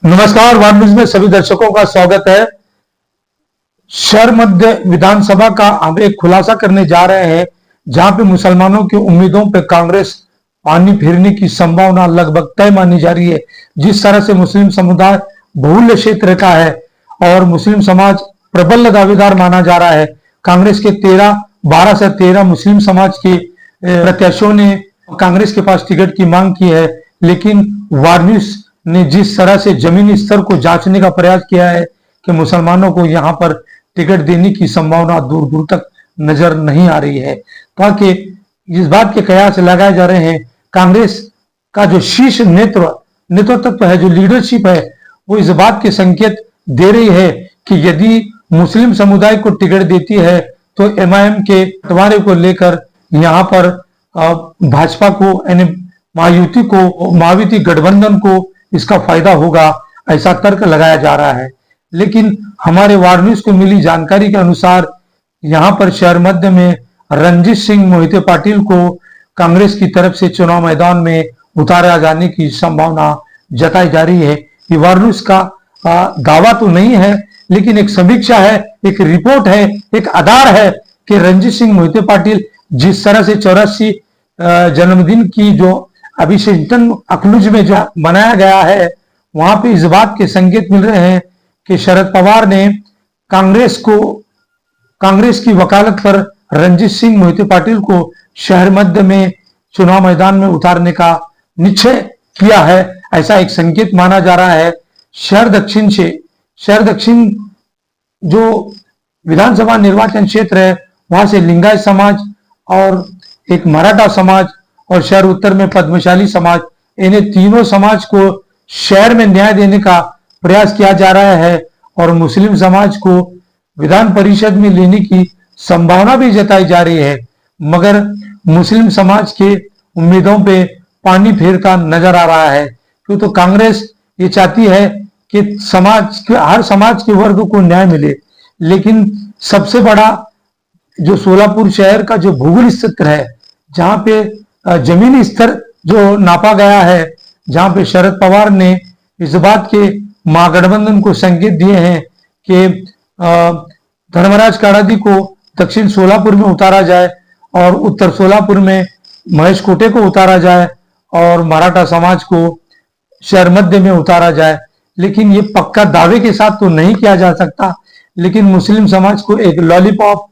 नमस्कार, वार न्यूज में सभी दर्शकों का स्वागत है। शहर मध्य विधानसभा का हम एक खुलासा करने जा रहे हैं, जहां पे मुसलमानों की उम्मीदों पे कांग्रेस पानी फेरने की संभावना लगभग तय मानी जा रही है। जिस तरह से मुस्लिम समुदाय बहुल्य क्षेत्र का है और मुस्लिम समाज प्रबल दावेदार माना जा रहा है। कांग्रेस के 12 से 13 मुस्लिम समाज के प्रत्याशियों ने कांग्रेस के पास टिकट की मांग की है, लेकिन वार न्यूज ने जिस तरह से जमीनी स्तर को जांचने का प्रयास किया है कि मुसलमानों को यहां पर टिकट देने की संभावना दूर दूर तक नजर नहीं आ रही है, ताकि इस बात के कयास लगाए जा रहे हैं। कांग्रेस का जो शीर्ष नेतृत्व है, जो लीडरशिप है, वो इस बात के संकेत दे रही है कि यदि मुस्लिम समुदाय को टिकट देती है तो एमआईएम के बंटवारे को लेकर यहाँ पर भाजपा को यानी महायुति को, महायुति गठबंधन को इसका फायदा होगा, ऐसा तर्क लगाया जा रहा है। लेकिन हमारे वार न्यूज को मिली जानकारी के अनुसार यहां पर शहर मध्य में रणजीत सिंह मोहिते पाटिल को कांग्रेस की तरफ से चुनाव मैदान में उतारा जाने की संभावना जताई जा रही है। ये वार न्यूज का दावा तो नहीं है, लेकिन एक समीक्षा है, एक रिपोर्ट है, एक आधार है कि रणजीत सिंह मोहिते पाटिल जिस तरह से 84 जन्मदिन की जो अभिषेचन अखलूज में जो बनाया गया है, वहां पे इस बात के संकेत मिल रहे हैं कि शरद पवार ने कांग्रेस की वकालत पर रणजीत सिंह मोहिते पाटिल को शहर मध्य में चुनाव मैदान में उतारने का निश्चय किया है, ऐसा एक संकेत माना जा रहा है। शहर दक्षिण जो विधानसभा निर्वाचन क्षेत्र है, वहां से लिंगायत समाज और एक मराठा समाज और शहर उत्तर में पद्मशाली समाज, इन्हें तीनों समाज को शहर में न्याय देने का प्रयास किया जा रहा है और मुस्लिम समाज को विधान परिषद में लेने की संभावना भी जताई जा रही है। मगर मुस्लिम समाज के उम्मीदों पे पानी फेरता नजर आ रहा है, क्यों तो कांग्रेस ये चाहती है कि हर समाज के वर्ग को न्याय मिले। लेकिन सबसे बड़ा जो सोलापुर शहर का जो भूगोल क्षेत्र है, जहां पे जमीनी स्तर जो नापा गया है, जहां पे शरद पवार ने इस बात के महागठबंधन को संकेत दिए हैं कि धर्मराज काड़ादी को दक्षिण सोलापुर में उतारा जाए और उत्तर सोलापुर में महेश कोटे को उतारा जाए और मराठा समाज को शहर मध्य में उतारा जाए। लेकिन ये पक्का दावे के साथ तो नहीं किया जा सकता, लेकिन मुस्लिम समाज को एक लॉलीपॉप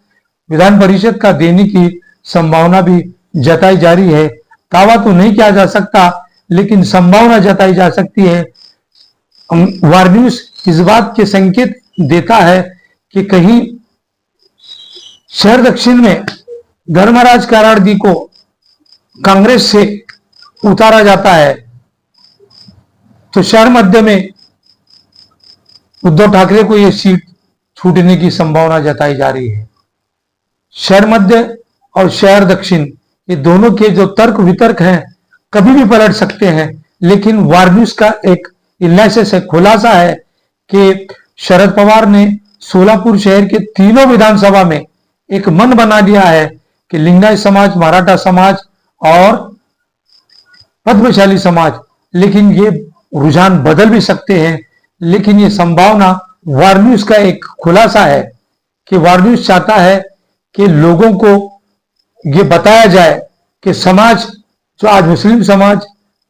विधान परिषद का देने की संभावना भी जताई जा रही है। दावा तो नहीं किया जा सकता, लेकिन संभावना जताई जा सकती है। वार न्यूज इस बात के संकेत देता है कि कहीं शहर दक्षिण में धर्मराज काराड़ी को कांग्रेस से उतारा जाता है तो शहर मध्य में उद्धव ठाकरे को यह सीट छूटने की संभावना जताई जा रही है। शहर मध्य और शहर दक्षिण, ये दोनों के जो तर्क वितर्क हैं कभी भी पलट सकते हैं, लेकिन वार न्यूज का एक एनालिसिस है, खुलासा है कि शरद पवार ने सोलापुर शहर के तीनों विधानसभा में एक मन बना लिया है कि लिंगायत समाज, मराठा समाज और पद्मशाली समाज, लेकिन ये रुझान बदल भी सकते हैं। लेकिन ये संभावना वार न्यूज का एक खुलासा है कि वार न्यूज चाहता है कि लोगों को ये बताया जाए कि समाज जो आज मुस्लिम समाज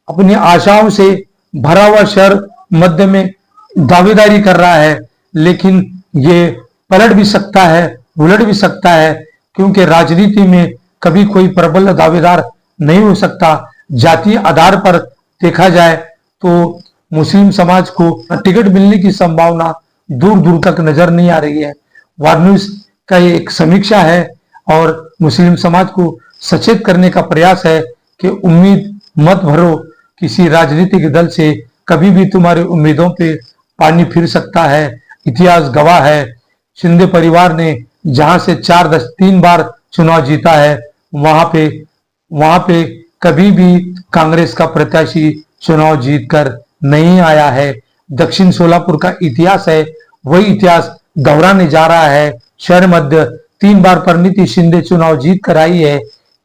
अपनी आशाओं से भरा हुआ शहर मध्य में दावेदारी कर रहा है, लेकिन ये पलट भी सकता है, उलट भी सकता है, क्योंकि राजनीति में कभी कोई प्रबल दावेदार नहीं हो सकता। जातीय आधार पर देखा जाए तो मुस्लिम समाज को टिकट मिलने की संभावना दूर दूर तक नजर नहीं आ रही है। वार न्यूज का ये एक समीक्षा है और मुस्लिम समाज को सचेत करने का प्रयास है कि उम्मीद मत भरो किसी राजनीतिक दल से, कभी भी तुम्हारे उम्मीदों पे पानी फिर सकता है। इतिहास गवाह है, शिंदे परिवार ने जहां से 3 बार चुनाव जीता है, वहां पे कभी भी कांग्रेस का प्रत्याशी चुनाव जीतकर नहीं आया है। दक्षिण सोलापुर का इतिहास है, वही इतिहास दोहराने जा रहा है। शहर मध्य 3 बार परिणीति शिंदे चुनाव जीत कर आई है,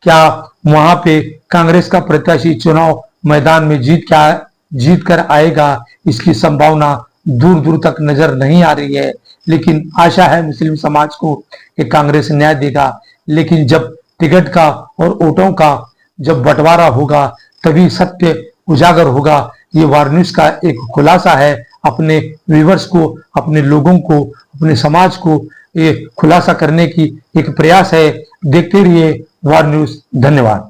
क्या वहां पे कांग्रेस का प्रत्याशी चुनाव मैदान में जीत कर आएगा? इसकी संभावना दूर दूर तक नजर नहीं आ रही है। लेकिन आशा है मुस्लिम समाज को कि कांग्रेस न्याय देगा। लेकिन जब टिकट का और वोटों का जब बंटवारा होगा तभी सत्य उजागर होगा। ये वार न्यूज का एक खुलासा है, अपने व्यूवर्स को, अपने लोगों को, अपने समाज को ये खुलासा करने की एक प्रयास है। देखते रहिए वार न्यूज। धन्यवाद।